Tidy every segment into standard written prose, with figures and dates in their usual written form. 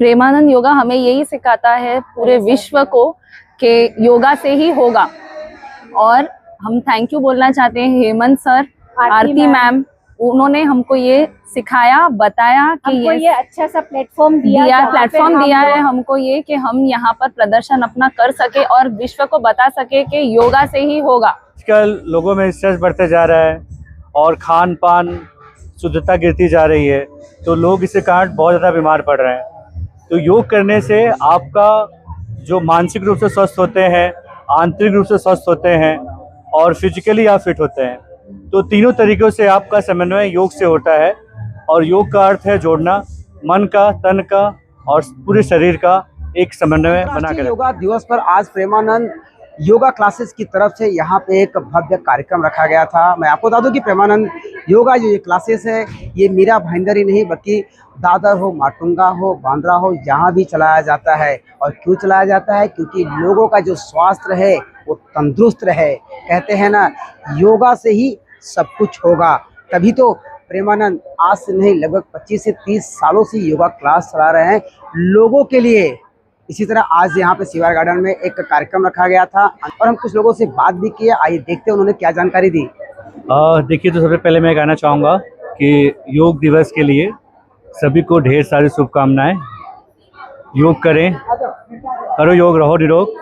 प्रेमानंद योगा हमें यही सिखाता है पूरे विश्व को कि योगा से ही होगा। और हम थैंक यू बोलना चाहते हैं हेमंत सर, आरती मैम, उन्होंने हमको ये सिखाया, बताया कि ये अच्छा सा प्लेटफॉर्म दिया है हमको ये कि हम यहाँ पर प्रदर्शन अपना कर सके और विश्व को बता सके कि योगा से ही होगा। आजकल लोगों में स्ट्रेस बढ़ते जा रहा है और खान पान शुद्धता गिरती जा रही है, तो लोग इसके कारण बहुत ज़्यादा बीमार पड़ रहे हैं। तो योग करने से आपका जो मानसिक रूप से स्वस्थ होते हैं, आंतरिक रूप से स्वस्थ होते हैं और फिजिकली आप फिट होते हैं। तो तीनों तरीक़ों से आपका समन्वय योग से होता है। और योग का अर्थ है जोड़ना मन का, तन का और पूरे शरीर का एक समन्वय बना कर। योगा दिवस पर आज प्रेमानंद योगा क्लासेस की तरफ से यहाँ पे एक भव्य कार्यक्रम रखा गया था। मैं आपको बता दूं कि प्रेमानंद योगा जो ये क्लासेस है ये मीरा भाईंदर ही नहीं बल्कि दादर हो, माटुंगा हो, बांद्रा हो, यहाँ भी चलाया जाता है। और क्यों चलाया जाता है? क्योंकि लोगों का जो स्वास्थ्य रहे वो तंदुरुस्त रहे। कहते हैं ना, योगा से ही सब कुछ होगा। तभी तो प्रेमानंद आज से नहीं लगभग 25 से 30 सालों से योगा क्लास चला रहे हैं लोगों के लिए। इसी तरह आज यहाँ पे सीवार गार्डन में एक कार्यक्रम रखा गया था और हम कुछ लोगों से बात भी की। आइए देखते हैं उन्होंने क्या जानकारी दी। देखिए, तो सबसे पहले मैं कहना चाहूँगा कि योग दिवस के लिए सभी को ढेर सारी शुभकामनाएं। योग करें, करो योग रहो निरोग।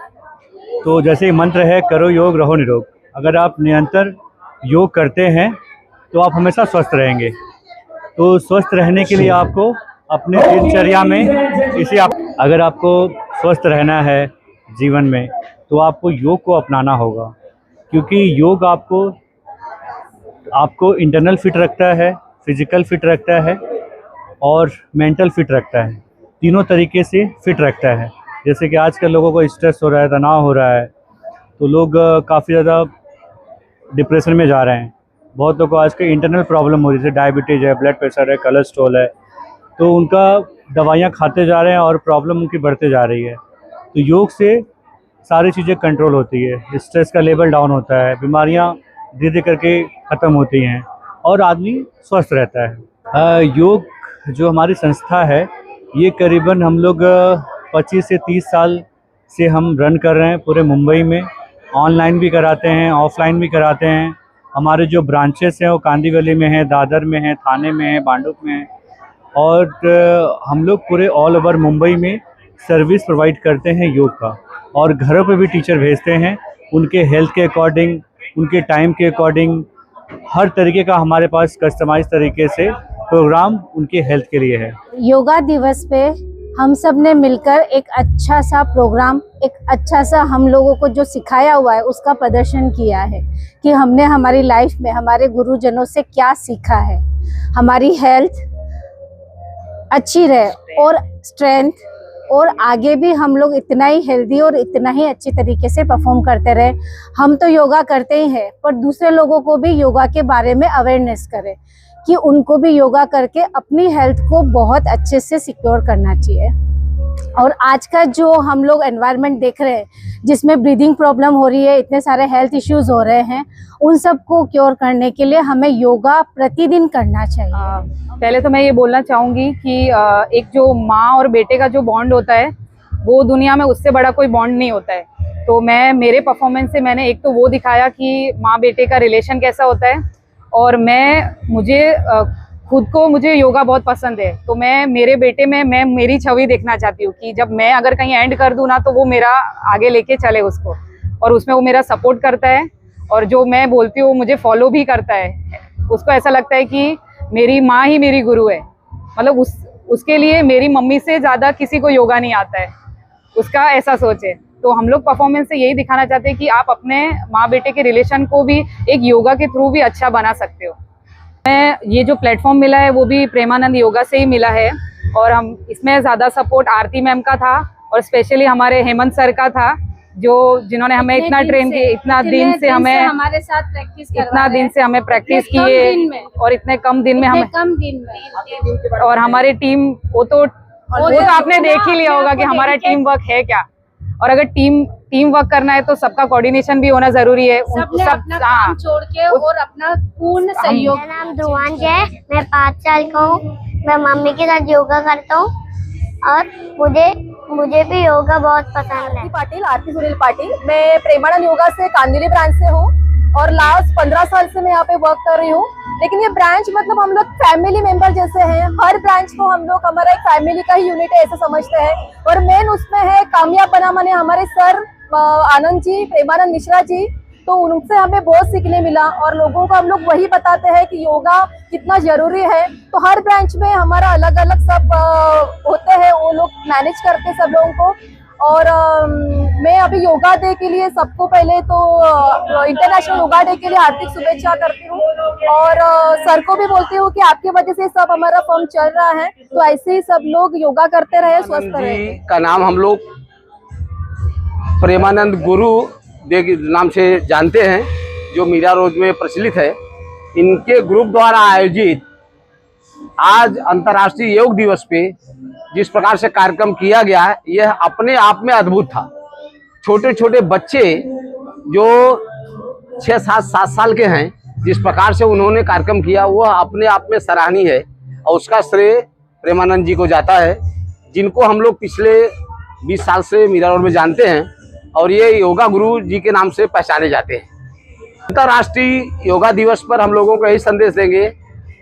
तो जैसे ही मंत्र है, करो योग रहो निरोग। अगर आप निरंतर योग करते हैं तो आप हमेशा स्वस्थ रहेंगे। तो स्वस्थ रहने के लिए आपको अपने दिनचर्या में अगर आपको स्वस्थ रहना है जीवन में तो आपको योग को अपनाना होगा, क्योंकि योग आपको इंटरनल फिट रखता है, फिजिकल फिट रखता है और मेंटल फिट रखता है। तीनों तरीके से फिट रखता है। जैसे कि आजकल लोगों को स्ट्रेस हो रहा है, तनाव हो रहा है, तो लोग काफ़ी ज़्यादा डिप्रेशन में जा रहे हैं। बहुत लोगों को आज के इंटरनल प्रॉब्लम हो रही है, जैसे डायबिटीज़ है, ब्लड प्रेशर है, कोलेस्ट्रॉल है, तो उनका दवाइयाँ खाते जा रहे हैं और प्रॉब्लम उनकी बढ़ते जा रही है। तो योग से सारी चीज़ें कंट्रोल होती है, स्ट्रेस का लेवल डाउन होता है, बीमारियाँ धीरे धीरे करके ख़त्म होती हैं और आदमी स्वस्थ रहता है। योग जो हमारी संस्था है ये करीबन हम लोग 25 से 30 साल से हम रन कर रहे हैं पूरे मुंबई में। ऑनलाइन भी कराते हैं, ऑफलाइन भी कराते हैं। हमारे जो ब्रांचेस हैं वो कांदीवली में हैं, दादर में हैं, थाने में हैं, बांडुप में हैं। और हम लोग पूरे ऑल ओवर मुंबई में सर्विस प्रोवाइड करते हैं योग का। और घरों पे भी टीचर भेजते हैं, उनके हेल्थ के अकॉर्डिंग, उनके टाइम के अकॉर्डिंग हर तरीके का हमारे पास कस्टमाइज तरीके से प्रोग्राम उनके हेल्थ के लिए है। योगा दिवस पे हम सब ने मिलकर एक अच्छा सा प्रोग्राम, एक अच्छा सा हम लोगों को जो सिखाया हुआ है उसका प्रदर्शन किया है कि हमने हमारी लाइफ में हमारे गुरुजनों से क्या सीखा है। हमारी हेल्थ अच्छी रहे और स्ट्रेंथ, और आगे भी हम लोग इतना ही हेल्दी और इतना ही अच्छी तरीके से परफॉर्म करते रहे। हम तो योगा करते ही हैं, पर दूसरे लोगों को भी योगा के बारे में अवेयरनेस करें कि उनको भी योगा करके अपनी हेल्थ को बहुत अच्छे से सिक्योर करना चाहिए। और आज का जो हम लोग एनवायरनमेंट देख रहे हैं जिसमें ब्रीदिंग प्रॉब्लम हो रही है, इतने सारे हेल्थ इश्यूज हो रहे हैं, उन सब को क्योर करने के लिए हमें योगा प्रतिदिन करना चाहिए। पहले तो मैं ये बोलना चाहूँगी कि एक जो माँ और बेटे का जो बॉन्ड होता है वो दुनिया में उससे बड़ा कोई बॉन्ड नहीं होता है। तो मैं मेरे परफॉर्मेंस से मैंने एक तो वो दिखाया कि माँ बेटे का रिलेशन कैसा होता है। और मुझे योगा बहुत पसंद है, तो मैं मेरे बेटे में मैं मेरी छवि देखना चाहती हूँ कि जब मैं अगर कहीं एंड कर दूँ ना तो वो मेरा आगे लेके चले उसको, और उसमें वो मेरा सपोर्ट करता है और जो मैं बोलती हूँ मुझे फॉलो भी करता है। उसको ऐसा लगता है कि मेरी माँ ही मेरी गुरु है, मतलब उसके लिए मेरी मम्मी से ज़्यादा किसी को योगा नहीं आता है, उसका ऐसा सोच है। तो हम लोग परफॉर्मेंस से यही दिखाना चाहते हैं कि आप अपने माँ बेटे के रिलेशन को भी एक योगा के थ्रू भी अच्छा बना सकते हो। मैं ये जो प्लेटफॉर्म मिला है वो भी प्रेमानंद योगा से ही मिला है, और हम इसमें ज़्यादा सपोर्ट आरती मैम का था और स्पेशली हमारे हेमंत सर का था, जिन्होंने हमें इतना ट्रेन किया, इतना दिन से हमारे साथ प्रैक्टिस की है और इतने कम दिन में हमें और हमारी टीम वो तो आपने देख ही लिया होगा कि हमारा टीम वर्क है क्या। और अगर टीम वर्क करना है तो सबका कोऑर्डिनेशन भी होना जरूरी है। सबने अपना काम छोड़ के और अपना पूर्ण सहयोग। मेरा नाम ध्रुवांश है, मैं 5 साल का हूँ। मैं मम्मी के साथ योगा करता हूँ। और मुझे भी योगा बहुत पसंद है। आरती सुनील पाटिल, मैं प्रेमानंद योगा से कांदिवली ब्रांच से हूँ और लास्ट 15 साल से मैं यहाँ पे वर्क कर रही हूँ। लेकिन ये ब्रांच मतलब हम लोग फैमिली मेंबर जैसे हैं, हर ब्रांच को हम लोग हमारा एक फैमिली का ही यूनिट है ऐसे समझते हैं। और मेन उसमें है कामयाब बना माने हमारे सर आनंद जी, प्रेमानंद मिश्रा जी, तो उनसे हमें बहुत सीखने मिला और लोगों को हम लोग वही बताते हैं कि योगा कितना जरूरी है। तो हर ब्रांच में हमारा अलग अलग सब होते हैं, वो लोग मैनेज करते हैं सब लोगों को। और मैं अभी योगा डे के लिए सबको पहले तो इंटरनेशनल योगा डे के लिए हार्दिक शुभेच्छा करती हूँ और सर को भी बोलती हूँ कि आपकी वजह से सब हमारा फर्म चल रहा है। तो ऐसे ही सब लोग योगा करते रहे, स्वस्थ रहे। का नाम हम लोग प्रेमानंद गुरु के नाम से जानते हैं, जो मीरा रोड में प्रचलित है। इनके ग्रुप द्वारा आयोजित आज अंतर्राष्ट्रीय योग दिवस पे जिस प्रकार से कार्यक्रम किया गया है, यह अपने आप में अद्भुत था। छोटे छोटे बच्चे जो 6-7 साल के हैं, जिस प्रकार से उन्होंने कार्यक्रम किया वह अपने आप में सराहनीय है और उसका श्रेय प्रेमानंद जी को जाता है, जिनको हम लोग पिछले 20 साल से मीरा रोड में जानते हैं और ये योगा गुरु जी के नाम से पहचाने जाते हैं। अंतर्राष्ट्रीय योगा दिवस पर हम लोगों को यही संदेश देंगे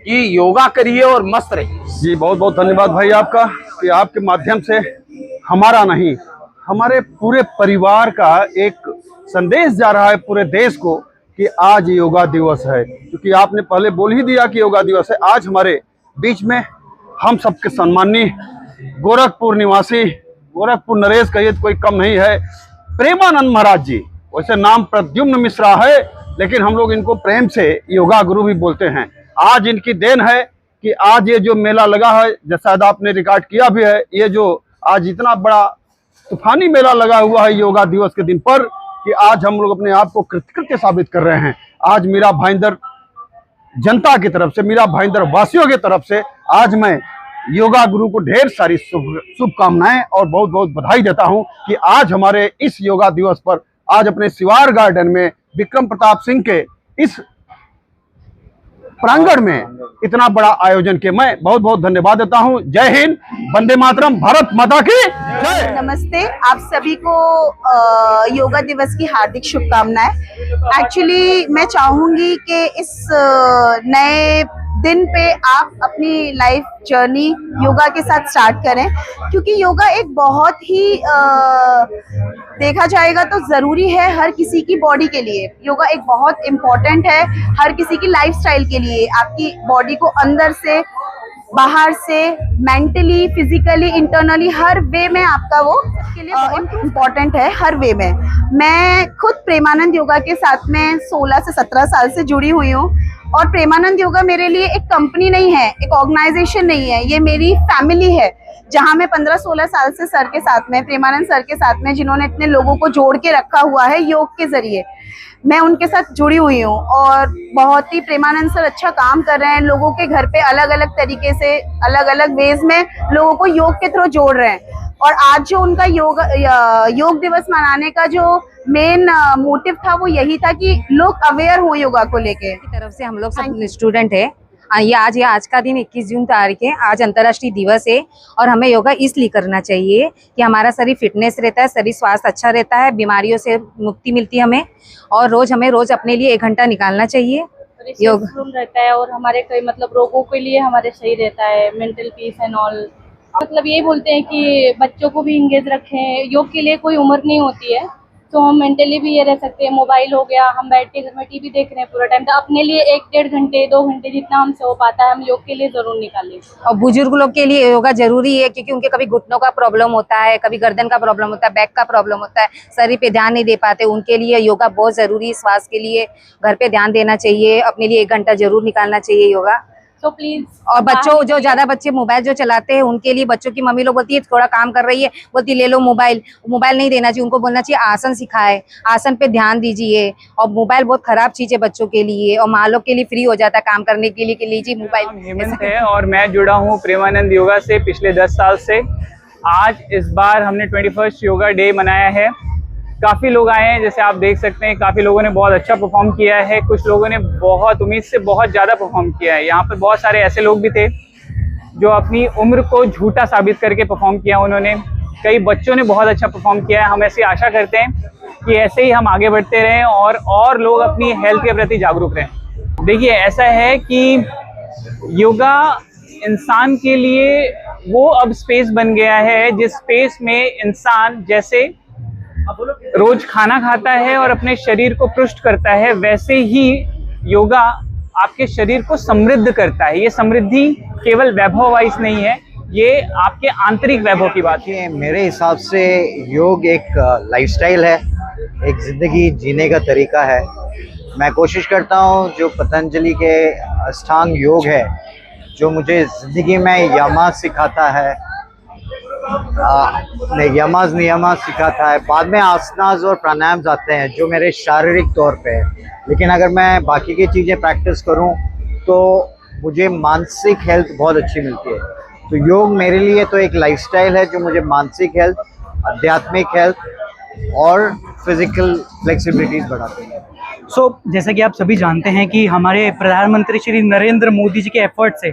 कि योगा करिए और मस्त रहिए। जी बहुत बहुत धन्यवाद भाई आपका, कि आपके माध्यम से हमारा नहीं हमारे पूरे परिवार का एक संदेश जा रहा है पूरे देश को कि आज योगा दिवस है। क्योंकि आपने पहले बोल ही दिया कि योगा दिवस है। आज हमारे बीच में हम सबके सम्माननीय गोरखपुर निवासी, गोरखपुर नरेश कहिए तो कोई कम नहीं है, प्रेमानंद महाराज जी। वैसे नाम प्रद्युम्न मिश्रा है, लेकिन हम लोग इनको प्रेम से योगा गुरु भी बोलते हैं। आज इनकी देन है कि आज ये जो मेला लगा है, जैसा शायद आपने रिकॉर्ड किया भी है, ये जो आज इतना बड़ा तूफानी मेला लगा हुआ है योगा दिवस के दिन पर, कि आज हम लोग अपने आप को कृतकृत्य साबित कर रहे हैं। आज मीरा भाईंदर जनता की तरफ से, मीरा भाईंदर वासियों की तरफ से आज मैं योगा गुरु को ढेर सारी शुभकामनाएं और बहुत बहुत बधाई देता हूं कि आज हमारे इस योगा दिवस पर आज अपने शिवार गार्डन में विक्रम प्रताप सिंह के इस प्रांगण में इतना बड़ा आयोजन के मैं बहुत बहुत धन्यवाद देता हूं। जय हिंद, वंदे मातरम, भारत माता की जय। नमस्ते, आप सभी को योगा दिवस की हार्दिक शुभकामनाएं। एक्चुअली मैं चाहूंगी कि इस नए दिन पे आप अपनी लाइफ जर्नी योगा के साथ स्टार्ट करें, क्योंकि योगा एक बहुत ही देखा जाएगा तो जरूरी है हर किसी की बॉडी के लिए। योगा एक बहुत इम्पोर्टेंट है हर किसी की लाइफस्टाइल के लिए। आपकी बॉडी को अंदर से, बाहर से, मेंटली, फिजिकली, इंटरनली हर वे में आपका वो के लिए बहुत इम्पोर्टेंट है, हर वे में। मैं खुद प्रेमानंद योगा के साथ में 16 से 17 साल से जुड़ी हुई हूँ और प्रेमानंद योगा मेरे लिए एक कंपनी नहीं है, एक ऑर्गेनाइजेशन नहीं है, ये मेरी फैमिली है, जहां मैं 15-16 साल से सर के साथ में, प्रेमानंद सर के साथ में, जिन्होंने इतने लोगों को जोड़ के रखा हुआ है योग के जरिए, मैं उनके साथ जुड़ी हुई हूँ। और बहुत ही प्रेमानंद सर अच्छा काम कर रहे हैं, लोगों के घर पे अलग अलग तरीके से, अलग अलग वेज में लोगों को योग के थ्रू जोड़ रहे हैं। और आज जो उनका योग दिवस मनाने का जो मेन मोटिव था वो यही था कि लोग अवेयर हो योगा को लेके। तरफ से हम लोग सब स्टूडेंट है। ये आज का दिन 21 जून तारीख है, आज अंतर्राष्ट्रीय दिवस है और हमें योगा इसलिए करना चाहिए कि हमारा शरीर फिटनेस रहता है, शरीर स्वास्थ्य अच्छा रहता है, बीमारियों से मुक्ति मिलती है हमें। और हमें रोज अपने लिए 1 घंटा निकालना चाहिए। योग रहता है और हमारे कई मतलब रोगों के लिए हमारे सही रहता है, मेंटल पीस एंड ऑल। मतलब यही बोलते हैं कि बच्चों को भी इंगेज रखें, योग के लिए कोई उम्र नहीं होती है, तो हम मेंटली भी ये रह सकते हैं। मोबाइल हो गया, हम बैठ के घर में टीवी देख रहे हैं पूरा टाइम, तो अपने लिए 1-1.5 घंटे 2 घंटे जितना हमसे हो पाता है हम योग के लिए जरूर निकालें। और बुजुर्ग लोग के लिए योगा जरूरी है, क्योंकि उनके कभी घुटनों का प्रॉब्लम होता है, कभी गर्दन का प्रॉब्लम होता है, बैक का प्रॉब्लम होता है, शरीर पे ध्यान नहीं दे पाते, उनके लिए योगा बहुत जरूरी है। स्वास्थ्य के लिए घर पे ध्यान देना चाहिए, अपने लिए 1 घंटा जरूर निकालना चाहिए योगा। तो प्लीज। और बच्चों, जो ज्यादा बच्चे मोबाइल जो चलाते हैं उनके लिए, बच्चों की मम्मी लोग बोलती है थोड़ा काम कर रही है, बोलती ले लो मोबाइल नहीं देना चाहिए, उनको बोलना चाहिए आसन सिखाए, आसन पे ध्यान दीजिए। और मोबाइल बहुत खराब चीज है बच्चों के लिए, और माँ लोग के लिए फ्री हो जाता है काम करने के लिए कि लीजिए मोबाइल। हेमंत है और मैं जुड़ा हूँ प्रेमानंद योगा से पिछले 10 साल से। आज इस बार हमने 21st योगा डे मनाया है। काफ़ी लोग आए हैं, जैसे आप देख सकते हैं, काफ़ी लोगों ने बहुत अच्छा परफॉर्म किया है, कुछ लोगों ने बहुत उम्मीद से बहुत ज़्यादा परफॉर्म किया है। यहाँ पर बहुत सारे ऐसे लोग भी थे जो अपनी उम्र को झूठा साबित करके परफॉर्म किया उन्होंने। कई बच्चों ने बहुत अच्छा परफॉर्म किया है। हम ऐसी आशा करते हैं कि ऐसे ही हम आगे बढ़ते रहें और लोग अपनी हेल्थ के प्रति जागरूक रहें। देखिए, ऐसा है कि योगा इंसान के लिए वो अब स्पेस बन गया है जिस स्पेस में इंसान जैसे रोज खाना खाता है और अपने शरीर को पुष्ट करता है, वैसे ही योगा आपके शरीर को समृद्ध करता है। ये समृद्धि केवल वैभव वाइज नहीं है, ये आपके आंतरिक वैभव की बात है। मेरे हिसाब से योग एक लाइफस्टाइल है, एक ज़िंदगी जीने का तरीका है। मैं कोशिश करता हूँ जो पतंजलि के अष्टांग योग है, जो मुझे ज़िंदगी में यमा सिखाता है, यमाज नियमा सिखाता है, बाद में आसनास और प्राणायाम आते हैं जो मेरे शारीरिक तौर पे है। लेकिन अगर मैं बाकी की चीज़ें प्रैक्टिस करूं तो मुझे मानसिक हेल्थ बहुत अच्छी मिलती है। तो योग मेरे लिए तो एक लाइफस्टाइल है जो मुझे मानसिक हेल्थ, आध्यात्मिक हेल्थ और फिजिकल फ्लेक्सिबिलिटीज बढ़ाती है। जैसा कि आप सभी जानते हैं कि हमारे प्रधानमंत्री श्री नरेंद्र मोदी जी के एफर्ट से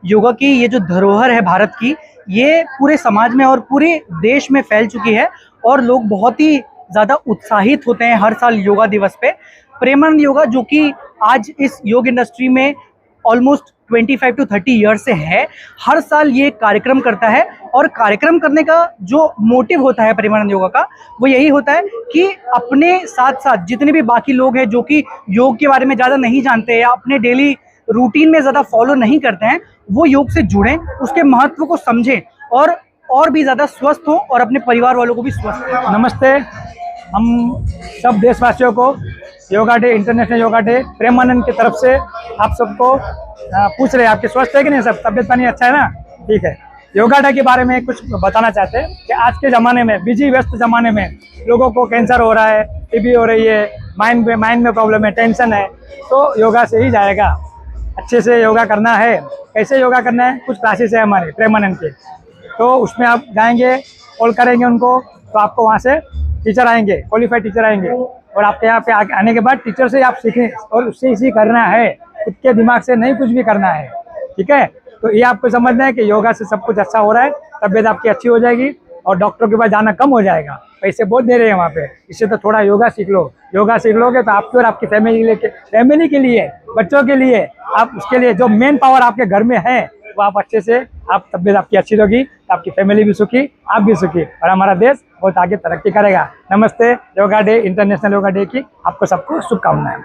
योगा की ये जो धरोहर है भारत की, ये पूरे समाज में और पूरे देश में फैल चुकी है और लोग बहुत ही ज़्यादा उत्साहित होते हैं हर साल योगा दिवस पे। प्रेमानंद योगा जो कि आज इस योग इंडस्ट्री में ऑलमोस्ट 25 to 30 ईयर से है, हर साल ये कार्यक्रम करता है। और कार्यक्रम करने का जो मोटिव होता है प्रेमानंद योगा का, वो यही होता है कि अपने साथ साथ जितने भी बाकी लोग हैं जो कि योग के बारे में ज़्यादा नहीं जानते या अपने डेली रूटीन में ज़्यादा फॉलो नहीं करते हैं, वो योग से जुड़ें, उसके महत्व को समझें और भी ज़्यादा स्वस्थ हों और अपने परिवार वालों को भी स्वस्थ हों। नमस्ते, हम सब देशवासियों को yoga day, international yoga day Premanand की तरफ से आप सबको पूछ रहे हैं, आपके स्वस्थ है कि नहीं, सब तबियत पानी अच्छा है ना? ठीक है। योगा डे के बारे में कुछ बताना चाहते हैं कि आज के ज़माने में, बिजी व्यस्त ज़माने में लोगों को कैंसर हो रहा है, टीबी हो रही है, माइंड में प्रॉब्लम है, टेंशन है, तो योगा से ही जाएगा। अच्छे से योगा करना है। कैसे योगा करना है? कुछ क्लासेस है हमारे प्रेमानंद के, तो उसमें आप जाएंगे, कॉल करेंगे उनको, तो आपको वहाँ से टीचर आएंगे, क्वालिफाइड टीचर आएंगे और आपके यहाँ पे आने के बाद टीचर से आप सीखें और उससे इसी करना है, खुद के दिमाग से नहीं कुछ भी करना है। ठीक है, तो ये आपको समझना है कि योगा से सब कुछ अच्छा हो रहा है, तबीयत आपकी अच्छी हो जाएगी और डॉक्टर के पास जाना कम हो जाएगा, पैसे बहुत दे रहे हैं वहाँ पे। इससे तो थोड़ा योगा सीख लो। योगा सीख लोगे तो आपकी और आपकी फैमिली के लिए, बच्चों के लिए, आप उसके लिए जो मेन पावर आपके घर में है वो आप अच्छे से, आप तबीयत आपकी अच्छी होगी, आपकी फैमिली भी सुखी, आप भी सुखी और हमारा देश बहुत आगे तरक्की करेगा। नमस्ते। Yoga day, international yoga day की आपको सबको शुभकामनाएं।